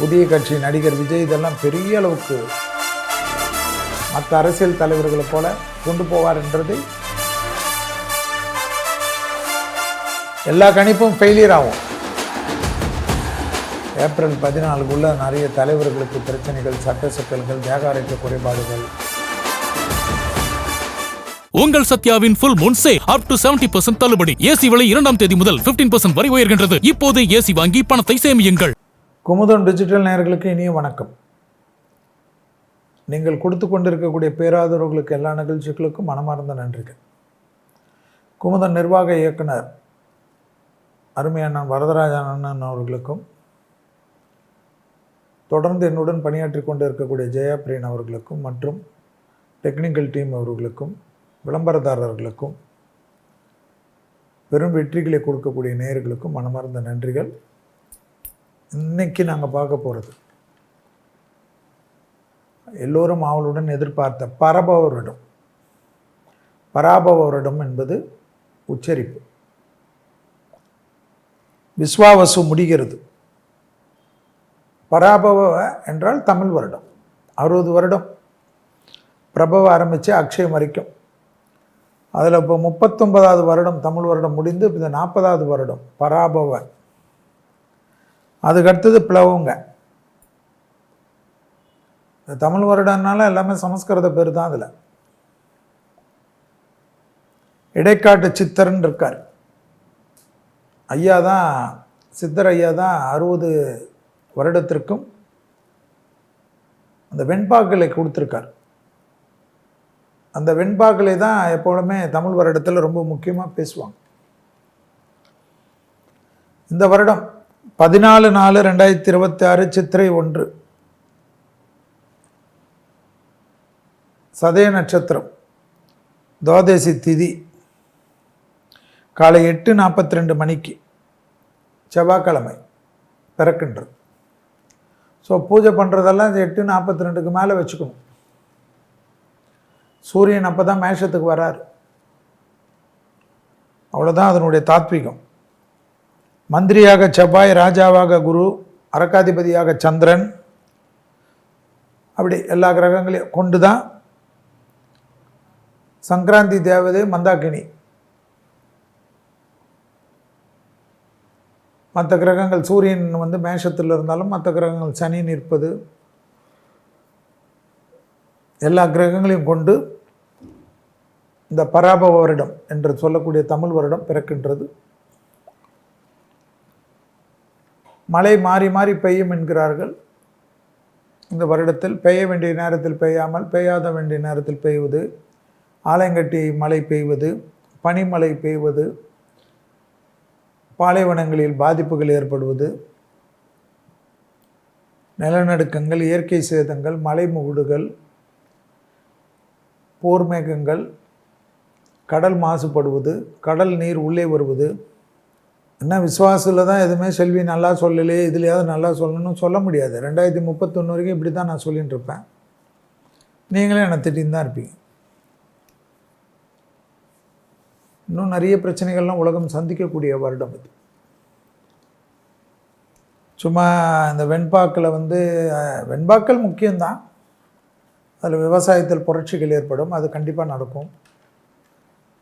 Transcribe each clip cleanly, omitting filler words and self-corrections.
புதிய கட்சி நடிகர் விஜய் இதெல்லாம் பெரிய அளவுக்கு மற்ற அரசியல் தலைவர்களை போல கொண்டு போவார் என்றது எல்லா கணிப்பும் ஃபெயிலியர் ஆகும். ஏப்ரல் 14க்குள்ள நிறைய தலைவர்களுக்கு பிரச்சனைகள், சட்ட சிக்கல்கள், தேகாரற்ற குறைபாடுகள். உங்கள் சத்யாவின் full moon sale up to 70% தள்ளுபடி. ஏசி விலை 2ஆம் தேதி முதல் 15% வரை உயர்கின்றது. இப்போதே ஏசி வாங்கி பணத்தை சேமியுங்கள். குமுதம் டிஜிட்டல் நேயர்களுக்கு இனிய வணக்கம். நீங்கள் கொடுத்து கொண்டிருக்கக்கூடிய பேராதரவுகளுக்கு எல்லா நிகழ்ச்சிகளுக்கும் மனமார்ந்த நன்றிகள். குமுதம் நிர்வாக இயக்குனர் அருமையான வரதராஜன் அண்ணன் அவர்களுக்கும், தொடர்ந்து என்னுடன் பணியாற்றி கொண்டு இருக்கக்கூடிய ஜெயா பிரியன் அவர்களுக்கும், மற்றும் டெக்னிக்கல் டீம் அவர்களுக்கும், விளம்பரதாரர்களுக்கும், பெரும் வெற்றிகளை கொடுக்கக்கூடிய நேயர்களுக்கும் மனமார்ந்த நன்றிகள். இன்னைக்கு நாங்கள் பார்க்க போகிறது எல்லோரும் ஆவலுடன் எதிர்பார்த்த பராபவரிடம். பராபவரிடம் என்பது உச்சரிப்பு. விஸ்வாவசு முடிகிறது. பராபவ என்றால் தமிழ் வருடம். 60 வருடம் பிரபவ ஆரம்பித்து அக்ஷயம் வரைக்கும். அதில் இப்போ 39வது வருடம் தமிழ் வருடம் முடிந்து இந்த 40வது வருடம் பராபவ. அதுக்கடுத்தது பிளவுங்க. இந்த தமிழ் வருடம்னால எல்லாமே சமஸ்கிருத பேர் தான். அதில் இடைக்காட்டு சித்தர்ன்னு இருக்கார் ஐயா தான், சித்தர் ஐயா தான் 60 வருடத்திற்கும் அந்த வெண்பாக்களை கொடுத்துருக்கார். அந்த வெண்பாக்களை தான் எப்பொழுதுமே தமிழ் வருடத்தில் ரொம்ப முக்கியமாக பேசுவாங்க. இந்த வருடம் 14/4/2026 சித்திரை 1 சதய நட்சத்திரம், துவாதசி திதி, காலை 8:42 மணிக்கு செவ்வாய்க்கிழமை பிறக்கின்றது. ஸோ பூஜை பண்ணுறதெல்லாம் 8:42க்கு மேலே வச்சுக்கணும். சூரியன் அப்போ தான் மேஷத்துக்கு வரார். அவ்வளோதான் அதனுடைய தாத்விகம். மந்திரியாக செவ்வாய், ராஜாவாக குரு, அரக்காதிபதியாக சந்திரன், அப்படி எல்லா கிரகங்களையும் கொண்டு தான் சங்கராந்தி தேவதை மந்தாகினி. மற்ற கிரகங்கள் சூரியன் மேஷத்தில் இருந்தாலும் மற்ற கிரகங்கள் சனி நிற்பது, எல்லா கிரகங்களையும் கொண்டு இந்த பராபவ வருடம் என்று சொல்லக்கூடிய தமிழ் வருடம் பிறக்கின்றது. மழை மாறி மாறி பெய்யும் என்கிறார்கள். இந்த வருடத்தில் பெய்ய வேண்டிய நேரத்தில் பெய்யாமல், பெய்யாத வேண்டிய நேரத்தில் பெய்வது, ஆலங்கட்டி மழை பெய்வது, பனிமழை பெய்வது, பாலைவனங்களில் பாதிப்புகள் ஏற்படுவது, நிலநடுக்கங்கள், இயற்கை சேதங்கள், மலை முகுடுகள், போர்மேகங்கள், கடல் மாசுபடுவது, கடல் நீர் உள்ளே வருவது. என்ன விசுவாசத்தில் தான் எதுவுமே செல்வி நல்லா சொல்லலையே, இதுலையாவது நல்லா சொல்லணும்னு சொல்ல முடியாது. 2031 வரைக்கும் இப்படி தான் நான் சொல்லிகிட்டு இருப்பேன். நீங்களே என்னை திட்டின்னு தான் இருப்பீங்க. இன்னும் நிறைய பிரச்சனைகள்லாம் உலகம் சந்திக்கக்கூடிய வருடம் இது. சும்மா இந்த வெண்பாக்களை வெண்பாக்கள் முக்கியம்தான். அதில் விவசாயத்தில் புரட்சிகள் ஏற்படும், அது கண்டிப்பாக நடக்கும்.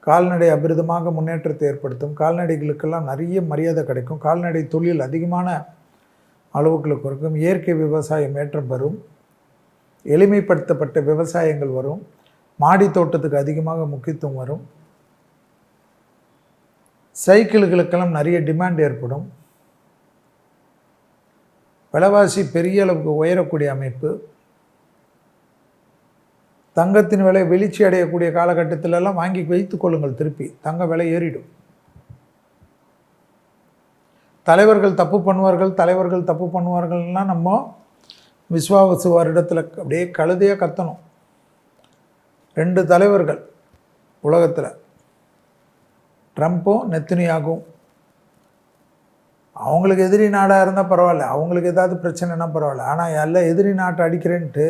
கால்நடை அபிரிதமாக முன்னேற்றத்தை ஏற்படுத்தும். கால்நடைகளுக்கெல்லாம் நிறைய மரியாதை கிடைக்கும். கால்நடை தொழில் அதிகமான அளவுகளுக்கு இருக்கும். இயற்கை விவசாயம் ஏற்றம் பெறும். எளிமைப்படுத்தப்பட்ட விவசாயங்கள் வரும். மாடி தோட்டத்துக்கு அதிகமாக முக்கியத்துவம் வரும். சைக்கிள்களுக்கெல்லாம் நிறைய டிமாண்ட் ஏற்படும். விலைவாசி பெரிய அளவுக்கு உயரக்கூடிய அமைப்பு. தங்கத்தின் விலை வெளிச்சி அடையக்கூடிய காலகட்டத்திலெல்லாம் வாங்கி வைத்து கொள்ளுங்கள். திருப்பி தங்க விலை ஏறிடும். தலைவர்கள் தப்பு பண்ணுவார்கள்லாம் நம்ம விஸ்வாவசு வருடத்தில் அப்படியே கழுதையாக கத்தணும். 2 தலைவர்கள் உலகத்தில், ட்ரம்ப்பும் நெத்தனியாகும். அவங்களுக்கு எதிரி நாடாக இருந்தால் பரவாயில்ல, அவங்களுக்கு ஏதாவது பிரச்சனைனா பரவாயில்ல. ஆனால் எல்லாம் எதிரி நாட்டை அடிக்கிறேன்ட்டு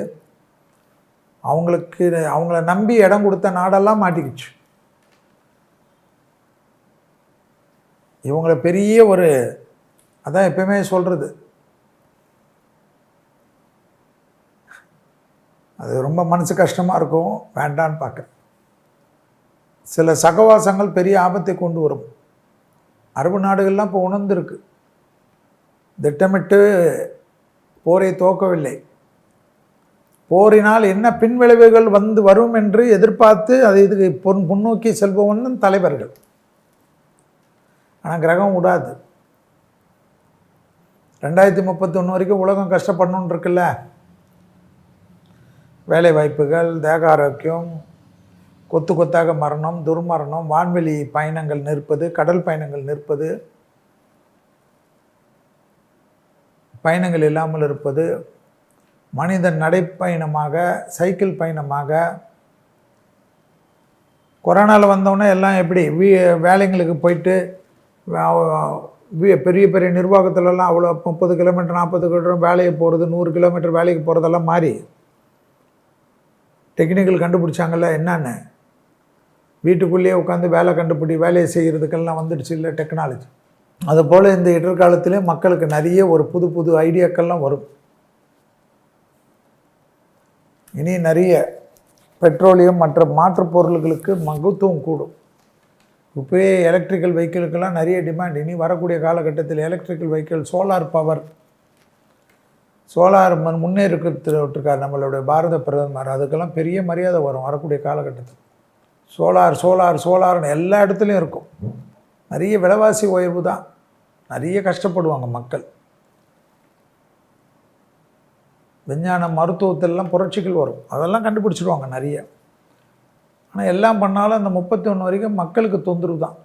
அவங்கள நம்பி இடம் கொடுத்த நாடெல்லாம் மாட்டிக்கிச்சு. இவங்களை பெரிய ஒரு, அதான் எப்பயுமே சொல்கிறது, அது ரொம்ப மனசு கஷ்டமாக இருக்கும், வேண்டான்னு பார்க்குறேன். சில சகவாசங்கள் பெரிய ஆபத்தை கொண்டு வரும். அரபு நாடுகள்லாம் இப்போ உணர்ந்திருக்கு. திட்டமிட்டு போரை துவக்கவில்லை. போரினால் என்ன பின்விளைவுகள் வரும் என்று எதிர்பார்த்து அதை இதுக்கு முன்னோக்கி செல்பவன் தலைவர்கள். ஆனால் கிரகம் விடாது. 2031 வரைக்கும் உலகம் கஷ்டப்படணுன்னு இருக்குல்ல. வேலை வாய்ப்புகள், தேக ஆரோக்கியம், கொத்து கொத்தாக மரணம், துர்மரணம், வான்வெளி பயணங்கள் நிற்பது, கடல் பயணங்கள் நிற்பது, பயணங்கள் இல்லாமல் இருப்பது, மனிதன் நடைப்பயணமாக, சைக்கிள் பயணமாக. கொரோனாவில் வந்தோடனே எல்லாம் எப்படி வேலைங்களுக்கு போயிட்டு பெரிய பெரிய நிர்வாகத்திலலாம் அவ்வளோ 30 கிலோமீட்டர் 40 கிலோமீட்டர் வேலையை போகிறது, 100 கிலோமீட்டர் வேலைக்கு போகிறதெல்லாம் மாறி டெக்னிக்கல் கண்டுபிடிச்சாங்கல்ல. என்னென்னு வீட்டுக்குள்ளேயே உட்காந்து வேலையை செய்கிறதுக்கெல்லாம் வந்துடுச்சு இல்லை டெக்னாலஜி. அதுபோல் இந்த எதிர்காலத்திலே மக்களுக்கு நிறைய ஒரு புது புது ஐடியாக்கள்லாம் வரும். இனி நிறைய பெட்ரோலியம் மற்ற மாற்றுப் பொருள்களுக்கு மகத்துவம் கூடும். இப்போயே எலக்ட்ரிக்கல் வெஹிக்கிளுக்கெல்லாம் நிறைய டிமாண்ட். இனி வரக்கூடிய காலகட்டத்தில் electrical vehicle, solar power, solar முன்னேறிருக்கார் நம்மளுடைய பாரத பிரதமர். அதுக்கெல்லாம் பெரிய மரியாதை வரும் வரக்கூடிய காலகட்டத்தில். சோலார்னு எல்லா இடத்துலையும் இருக்கும். நிறைய விலைவாசி உயர்வு தான், நிறைய கஷ்டப்படுவாங்க மக்கள். விஞ்ஞானம் மருத்துவத்திலலாம் புரட்சிகள் வரும், அதெல்லாம் கண்டுபிடிச்சிடுவாங்க நிறைய. ஆனால் எல்லாம் பண்ணாலும் அந்த 31 வரைக்கும் மக்களுக்கு தொந்தரவு தான்.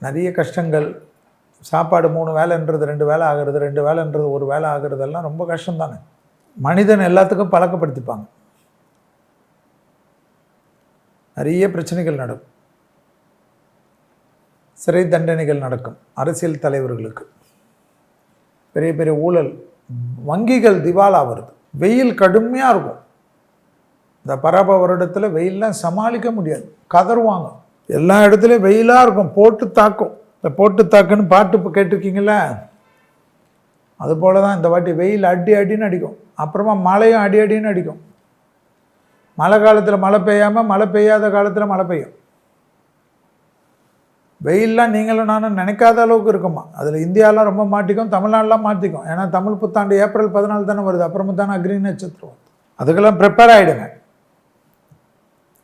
நிறைய கஷ்டங்கள். சாப்பாடு 3 வேலைன்றது 2 வேலை ஆகிறது, 2 வேலைன்றது 1 வேலை ஆகிறதெல்லாம் ரொம்ப கஷ்டம் தானே. மனிதன் எல்லாத்துக்கும் பழக்கப்படுத்திப்பாங்க. நிறைய பிரச்சனைகள் நடக்கும், சிறை தண்டனைகள் நடக்கும் அரசியல் தலைவர்களுக்கு. பெரிய பெரிய ஊழல், வங்கிகள் திவாலா வருது. வெயில் கடுமையாக இருக்கும். இந்த பராப வருடத்தில் வெயிலெலாம் சமாளிக்க முடியாது, கதறுவாங்க. எல்லா இடத்துலையும் வெயிலாக இருக்கும், போட்டு தாக்கும். இந்த போட்டு தாக்குன்னு பாட்டு இப்போ கேட்டிருக்கீங்களா? அதுபோல் தான் இந்த வாட்டி வெயில் அடின்னு அடிக்கும். அப்புறமா மழையும் அடின்னு அடிக்கும். மழை காலத்தில் மழை பெய்யாமல், மழை பெய்யாத காலத்தில் மழை பெய்யும். வெயிலெலாம் நீங்களும் நானும் நினைக்காத அளவுக்கு இருக்குமா. அதில் இந்தியாலாம் ரொம்ப மாட்டிக்கும், தமிழ்நாடுலாம் மாட்டிக்கும். ஏன்னா தமிழ் புத்தாண்டு ஏப்ரல் 14 தானே வருது. அப்புறமா தானே அக்னி நட்சத்திரம். அதுக்கெல்லாம் ப்ரிப்பேர் ஆகிடுங்க.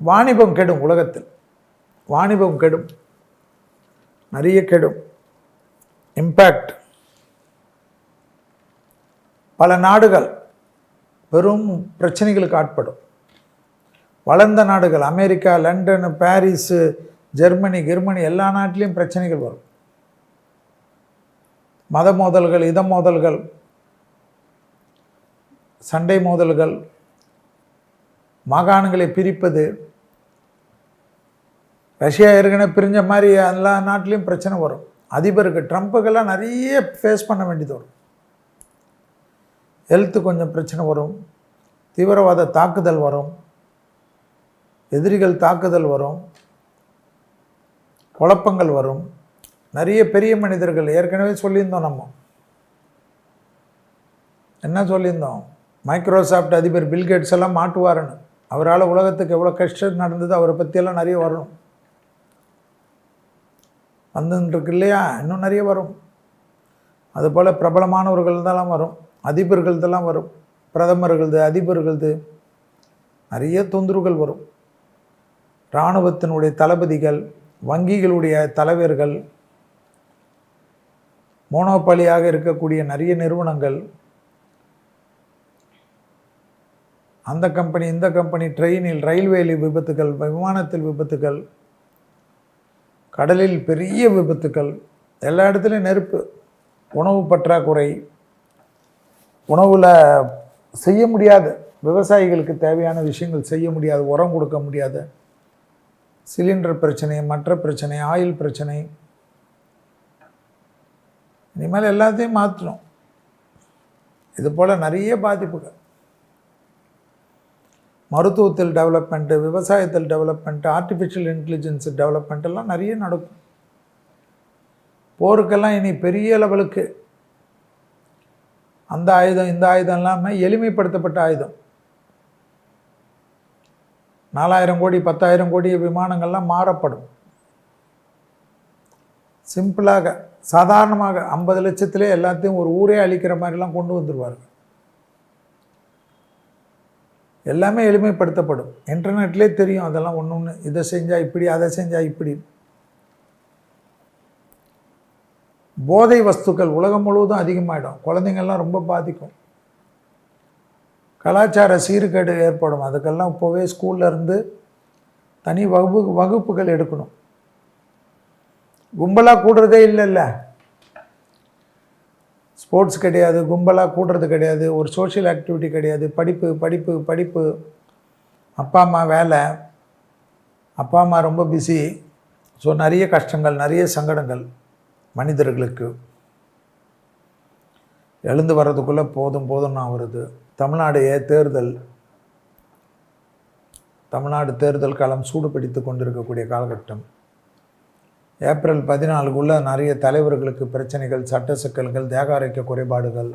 வாணிபம் கெடும், உலகத்தில் வாணிபம் கெடும், நிறைய கெடும். இம்பேக்ட். பல நாடுகள் பெரும் பிரச்சனைகளுக்கு ஆட்படும். வளர்ந்த நாடுகள் அமெரிக்கா, லண்டன், பாரிஸு, ஜெர்மனி, எல்லா நாட்டிலையும் பிரச்சனைகள் வரும். மத மோதல்கள், இத மோதல்கள், சண்டை மோதல்கள், மாகாணங்களை பிரிப்பது. ரஷ்யா ஏற்கனவே பிரிஞ்ச மாதிரி எல்லா நாட்டிலையும் பிரச்சனை வரும். அதிபருக்கு ட்ரம்ப்புக்கெல்லாம் நிறைய ஃபேஸ் பண்ண வேண்டியது வரும். ஹெல்த்து கொஞ்சம் பிரச்சனை வரும். தீவிரவாத தாக்குதல் வரும். எதிரிகள் தாக்குதல் வரும். குழப்பங்கள் வரும். நிறைய பெரிய மனிதர்கள் ஏற்கனவே சொல்லியிருந்தோம். நம்ம என்ன சொல்லியிருந்தோம்? மைக்ரோசாஃப்ட் அதிபர் பில்கேட்ஸ் எல்லாம் மாட்டுவாருன்னு. அவரால் உலகத்துக்கு எவ்வளோ கஷ்டம் நடந்தது, அவரை பற்றியெல்லாம் நிறைய வரணும். வந்துருக்கு இல்லையா? இன்னும் நிறைய வரும். அதுபோல் பிரபலமானவர்கள் தான் வரும், அதிபர்கள் தான் வரும், பிரதமர்களது, அதிபர்களது, நிறைய தொந்தரவுகள் வரும். இராணுவத்தினுடைய தளபதிகள், வங்கிகளுடைய தலைவர்கள், மோனோபாலியாக இருக்கக்கூடிய நிறைய நிறுவனங்கள், அந்த கம்பெனி இந்த கம்பெனி, ட்ரெயினில், ரயில்வேயில் விபத்துகள், விமானத்தில் விபத்துகள், கடலில் பெரிய விபத்துக்கள், எல்லா இடத்துலையும் நெருப்பு, உணவு பற்றாக்குறை, உணவில் செய்ய முடியாத, விவசாயிகளுக்கு தேவையான விஷயங்கள் செய்ய முடியாது, உரம் கொடுக்க முடியாது, சிலிண்டர் பிரச்சனை, மற்ற பிரச்சனை, ஆயில் பிரச்சனை. இனிமேல் எல்லாத்தையும் மாற்றணும். இது போல் நிறைய பாதிப்புகள். மருத்துவத்தில் டெவலப்மெண்ட்டு, விவசாயத்தில் டெவலப்மெண்ட்டு, ஆர்டிஃபிஷியல் இன்டெலிஜென்ஸ் டெவலப்மெண்ட் எல்லாம் நிறைய நடக்கும். போருக்கெல்லாம் இனி பெரிய லெவலுக்கு அந்த ஆயுதம் இந்த ஆயுதம் இல்லாமல் எளிமைப்படுத்தப்பட்ட ஆயுதம். 4000 கோடி 10,000 கோடி விமானங்கள்லாம் மாறப்படும். சிம்பிளாக சாதாரணமாக 50 லட்சத்திலே எல்லாத்தையும் ஒரு ஊரே அழிக்கிற மாதிரிலாம் கொண்டு வந்துடுவார்கள். எல்லாமே எளிமைப்படுத்தப்படும். இன்டர்நெட்லேயே தெரியும் அதெல்லாம் ஒன்று ஒன்று, இதை செஞ்சால் இப்படி அதை செஞ்சால் இப்படி. போதை வஸ்துக்கள் உலகம் முழுவதும் அதிகமாகிடும். குழந்தைங்கள்லாம் ரொம்ப பாதிக்கும். கலாச்சார சீர்கேடு ஏற்படும். அதுக்கெல்லாம் இப்போவே ஸ்கூல்லேருந்து தனி வகுப்புகள் எடுக்கணும். கும்பலாக கூடுறதே இல்லைல்ல. ஸ்போர்ட்ஸ் கிடையாது, கும்பலாக கூடுறது கிடையாது, ஒரு சோஷியல் ஆக்டிவிட்டி கிடையாது. படிப்பு படிப்பு படிப்பு. அப்பா அம்மா வேலை, அப்பா அம்மா ரொம்ப பிஸி. ஸோ நிறைய கஷ்டங்கள், நிறைய சங்கடங்கள் மனிதர்களுக்கு. எழுந்து வர்றதுக்குள்ளே போதும் போதும்னா வருது. தமிழ்நாடு தேர்தல் காலம் சூடு பிடித்து கொண்டிருக்கக்கூடிய காலகட்டம். ஏப்ரல் 14க்குள்ளே நிறைய தலைவர்களுக்கு பிரச்சனைகள், சட்ட சிக்கல்கள், தேக ஆரோக்கிய குறைபாடுகள்,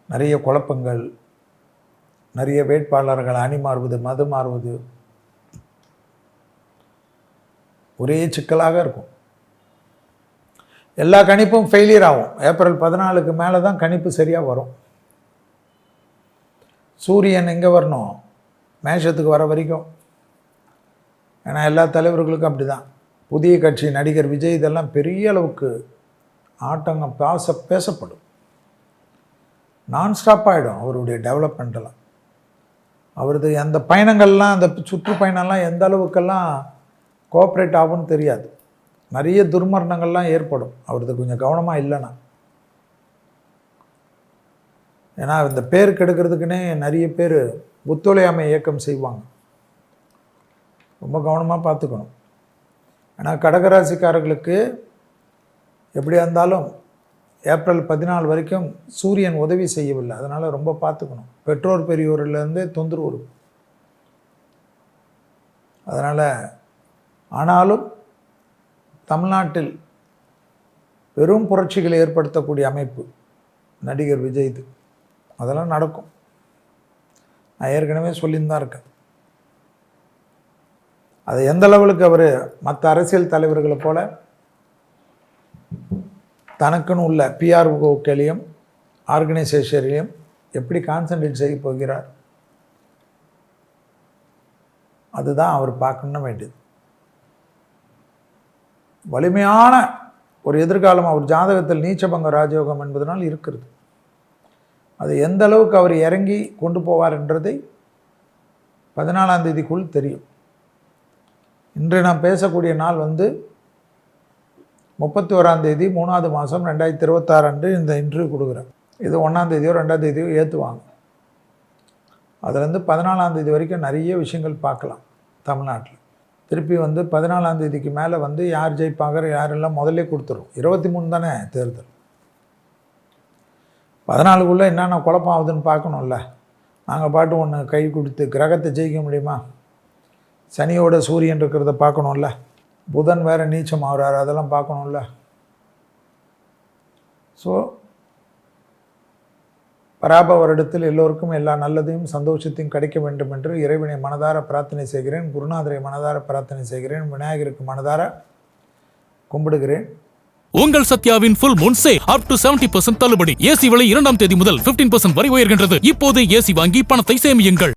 நிறைய குழப்பங்கள், நிறைய வேட்பாளர்கள் அணி மாறுவது, மது மாறுவது, ஒரே சிக்கலாக இருக்கும். எல்லா கணிப்பும் ஃபெயிலியர் ஆகும். ஏப்ரல் 14க்கு மேலே தான் கணிப்பு சரியாக வரும். சூரியன் எங்கே வரணும்? மேஷத்துக்கு வர வரைக்கும். ஏன்னா எல்லா தலைவர்களுக்கும் அப்படி தான். புதிய கட்சி நடிகர் விஜய் இதெல்லாம் பெரிய அளவுக்கு ஆட்டங்க பேசப்படும். நான்ஸ்டாப் ஆகிடும் அவருடைய டெவலப்மெண்ட்டெல்லாம். அவரது அந்த பயணங்கள்லாம், அந்த சுற்றுப்பயணம்லாம் எந்த அளவுக்கெல்லாம் கோஆப்ரேட் ஆகும்னு தெரியாது. நிறைய துர்மரணங்கள்லாம் ஏற்படும் அவரது கொஞ்சம் கவனமாக இல்லைன்னா. ஏன்னா இந்த பேர் கெடுக்கிறதுக்குன்னே நிறைய பேர் ஒத்துழையாமை இயக்கம் செய்வாங்க. ரொம்ப கவனமாக பார்த்துக்கணும். ஏன்னா கடகராசிக்காரர்களுக்கு எப்படியா இருந்தாலும் ஏப்ரல் 14 வரைக்கும் சூரியன் உதவி செய்யவில்லை. அதனால் ரொம்ப பார்த்துக்கணும். பெற்றோர் பெரியோர்லேருந்தே தொந்தரவு இருக்கும். அதனால் ஆனாலும் தமிழ்நாட்டில் பெரும் புரட்சிகளை ஏற்படுத்தக்கூடிய அமைப்பு நடிகர் விஜய்து. அதெல்லாம் நடக்கும். நான் ஏற்கனவே சொல்லின்னு தான் இருக்கேன். அது எந்த லெவலுக்கு அவர் மற்ற அரசியல் தலைவர்களை போல தனக்குன்னு உள்ள பிஆர்ஓக்களையும் ஆர்கனைசேஷனையும் எப்படி கான்சன்ட்ரேட் செய்ய போகிறார், அதுதான் அவர் பார்க்கணும் வேண்டியது. வலிமையான ஒரு எதிர்காலம் அவர் ஜாதகத்தில் நீச்சபங்க ராஜயோகம் என்பதனால் இருக்கிறது. அது எந்த அளவுக்கு அவர் இறங்கி கொண்டு போவார் என்றதை 14ஆம் தேதிக்குள் தெரியும். இன்று நான் பேசக்கூடிய நாள் 31ஆம் தேதி 3வது மாதம் 2026 அன்று இந்த இன்டர்வியூ கொடுக்குறேன். இது 1ஆம் தேதியோ 2ஆம் தேதியோ ஏற்றுவாங்க. அதுலேருந்து 14ஆம் தேதி வரைக்கும் நிறைய விஷயங்கள் பார்க்கலாம் தமிழ்நாட்டில். திருப்பி 14ஆம் தேதிக்கு மேலே யார் ஜெயிப்பாங்க யாரெல்லாம் முதல்ல கொடுத்துரும். 23 தானே தேர்தல். 14க்குள்ளே என்னென்ன குழப்பம் ஆகுதுன்னு பார்க்கணும்ல. நாங்கள் பாட்டு ஒன்று கை கொடுத்து கிரகத்தை ஜெயிக்க முடியுமா? சனியோட சூரியன் இருக்கிறத பார்க்கணும்ல. புதன் வேறு நீச்சம் ஆகிறார், அதெல்லாம் பார்க்கணும்ல. ஸோ பராப வருடத்தில் எல்லோருக்கும் எல்லா நல்லதையும் சந்தோஷத்தையும் கிடைக்க வேண்டும் என்று இறைவனை மனதார பிரார்த்தனை செய்கிறேன். குருநாதரை மனதார பிரார்த்தனை செய்கிறேன். விநாயகருக்கு மனதார கும்பிடுகிறேன். உங்கள் சத்யாவின் full moon sale up to 70% தள்ளுபடி. ஏசி விலை 2ஆம் தேதி முதல் 15% வரை உயர்கின்றது. இப்போது ஏசி வாங்கி பணத்தை சேமியுங்கள்.